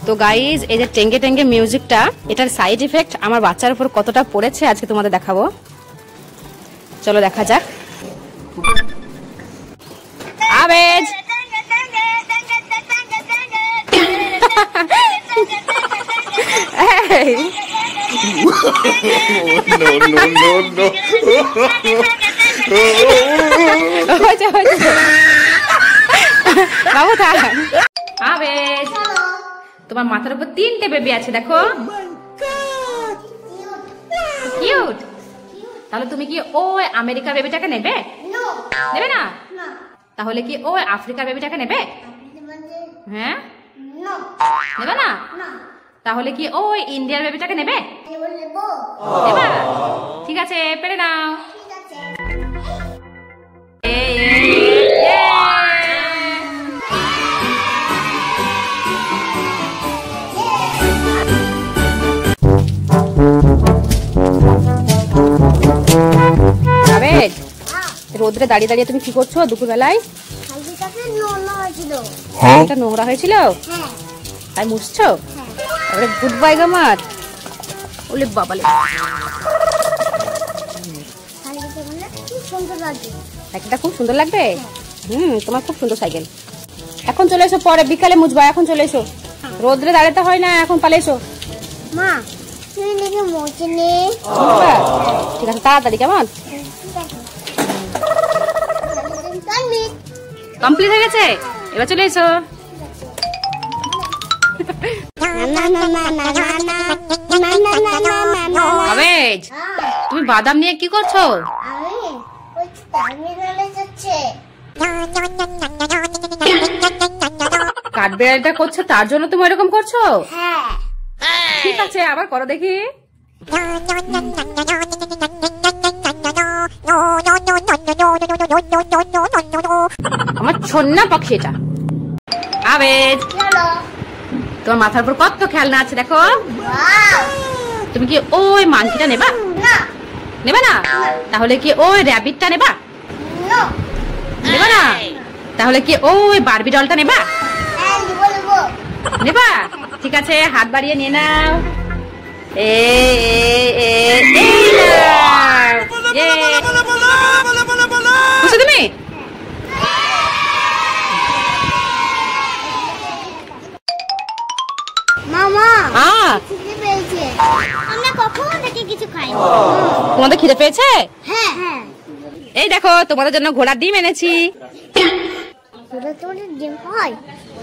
তো গাইজ, এই যে টেঙ্গে টেঙ্গে মিউজিকটা, এটার সাইড ইফেক্ট আমার বাচ্চার উপর কতটা পড়েছে আজকে তোমাদের দেখাবো। চলো দেখা যাক। আবেজ বাবু থাক। আবেজ, তোমার মাথার উপর 3টে বেবি আছে, দেখো কিউট। তাহলে তুমি কি ওই আমেরিকা বেবিটাকে নেবে? নেবে না? তাহলে কি ওই আফ্রিকা বেবিটাকে নেবে? হ্যাঁ, নেবে না? তাহলে কি ওই ইন্ডিয়ার বেবিটাকে নেবে? নেবে? ঠিক আছে, পেরে নাও। রোদ্রে দাঁড়িয়ে দাঁড়িয়ে তুমি কি করছো দুপুর বেলায়? এটা নোংরা হয়েছিল তাই মুছছো? তারপরে গুড বাই গামার। ওলে বাবালে, সাইকেলটা খুব সুন্দর লাগবে। তোমার খুব সুন্দর সাইকেল। এখন চলে এসো, পরে বিকালে মুছবা। এখন চলে এসো, রোদ্রে দাঁড়াতে হয় না, এখন পালে এসো। মা ঠিক আছে, তাড়াতাড়ি। কেমন কমপ্লিট হয়ে গেছে? এবার চলে এসো। আবেজ, তুমি বাদাম নিয়ে কি করছো? কাঠবিড়ালিটা করছো তার জন্য তুমি এরকম করছো? ঠিক আছে, আবার করো দেখি। আমার ছন্না পাখি এটা। আবেজ, তোমার মাথার উপর কত খেলনা আছে দেখো। তুমি কি ওই মাংকিটা নেবা? নেবা না? তাহলে কি ওই র্যাবিটটা নেবা? নেবা না? তাহলে কি ওই বারবি ডলটা নেবা? নেবা? ঠিক আছে, হাত বাড়িয়ে নিয়ে নাও। তুমি তোমাদের খিদে পেয়েছে? এই দেখো, তোমাদের জন্য ঘোড়ার ডিম এনেছি।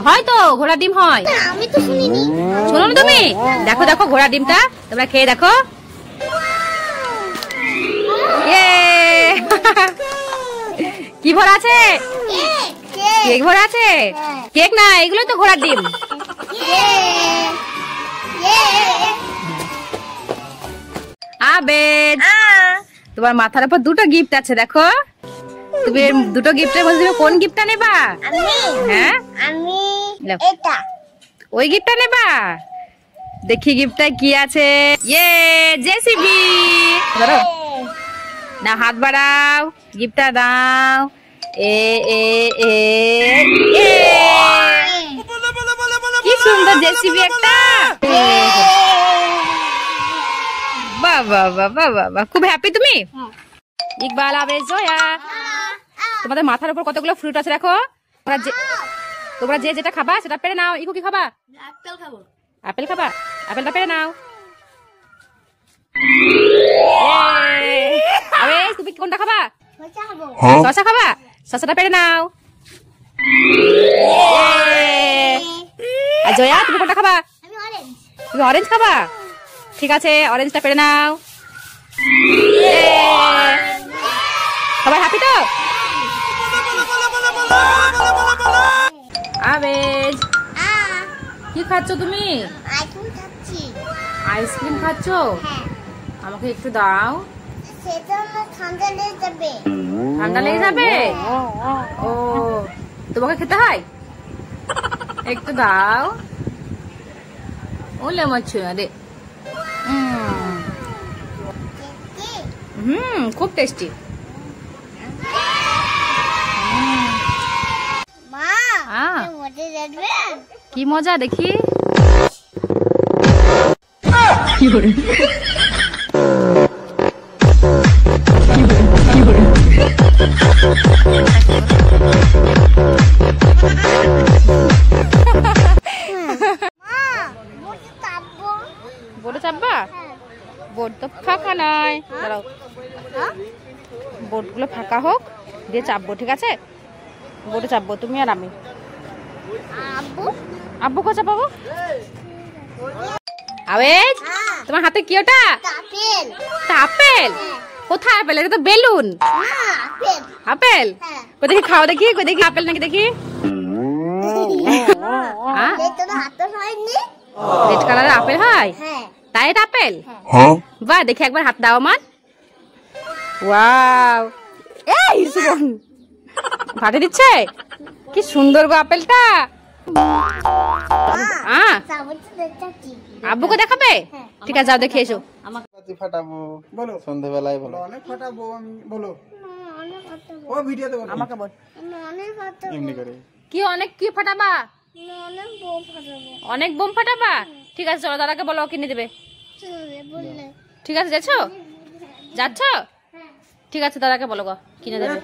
হয়তো ঘোড়ার ডিম হয়, আমি তো শুনিনি। শোনো না তুমি? দেখো দেখো ঘোড়ার ডিমটা, তোমরা খেয়ে দেখো। কি ভরা আছে? কেক ভরা আছে? কেক না, এগুলো তো ঘোড়ার ডিম। আবেজ, তোমার মাথার উপর 2টো গিফট আছে দেখো। তুমি 2টো গিফটের মধ্যে কোন গিফটটা নেবা? হ্যাঁ, ওই গিফটটা নেবা? দেখি গিফটটা কি আছে। জেসিবি। ধরো না, হাত বাড়াও, গিফটটা দাও। কি সুন্দর জেসিবি একটা। বাবা বাবা বাবা, খুব হ্যাপি তুমি? ইকবাল, আবেজ, জয়া, তোমাদের মাথার উপর কতগুলো ফ্রুট আছে দেখো। তোমরা যে যেটা খাবা সেটা পেরে নাও। ইকু কি খাবা? আপেল খাবো। আপেল খাবা? আপেলটা পেরে নাও। আবেজ, তুমি কোনটা খাবা? শসা খাবা? শসাটা পেরে নাও। আর জয়া, তুমি কোনটা খাবা? তুমি অরেঞ্জ খাবা? ঠিক আছে, অরেঞ্জটা পেরে নাও। সবাই হ্যাপি তো? আবেজ, কি খাচ্ছ তুমি? আইসক্রিম খাচ্ছ? আমাকে একটু দাও। ঠান্ডা লেগে যাবে? ও, তোমাকে খেতে হয়? একটু দাও। ওলে মাছ রে। খুব টেস্টি। কি মজা দেখি। বোর্ডে চাপবা? বোর্ড তো ফাঁকা নাই, দাঁড়াও বোর্ডগুলো ফাঁকা হোক দিয়ে চাপবো, ঠিক আছে? বোর্ডে চাপবো তুমি আর আমি। আব্বু কো চাপাবো? আওয়েজ, তোমার হাতে কি ওটা? আপেল। কোথায় আপেল? এটা তো বেলুন। আপেল? কই দেখি, খাও দেখি, কই দেখি আপেল নাকি দেখি। রেড কালারের আপেল হয়? তাই এটা আপেল? বাহ, দেখি একবার হাত দাও আমার। ওয়াও, এই সুমন ফাটে দিচ্ছে। কি সুন্দর গো আপেলটা। আব্বুকে দেখাবে? ঠিক আছে, যাও দেখে এসো। আমাকে ফাটাবো বলো, সন্ধ্যাবেলায় বলো। অনেক ফাটাবো আমি, বলো। ও ভিডিওতে বলো। আমাকে বল। এমনি করে কি অনেক কি ফাটাবা? অনেক বোম ফাটাবা? ঠিক আছে, চলো দাদাকে বলো, কিনে দেবে। ঠিক আছে, যাচ্ছ? যাচ্ছ? ঠিক আছে, দাদাকে বলো গো, কিনে দেবে।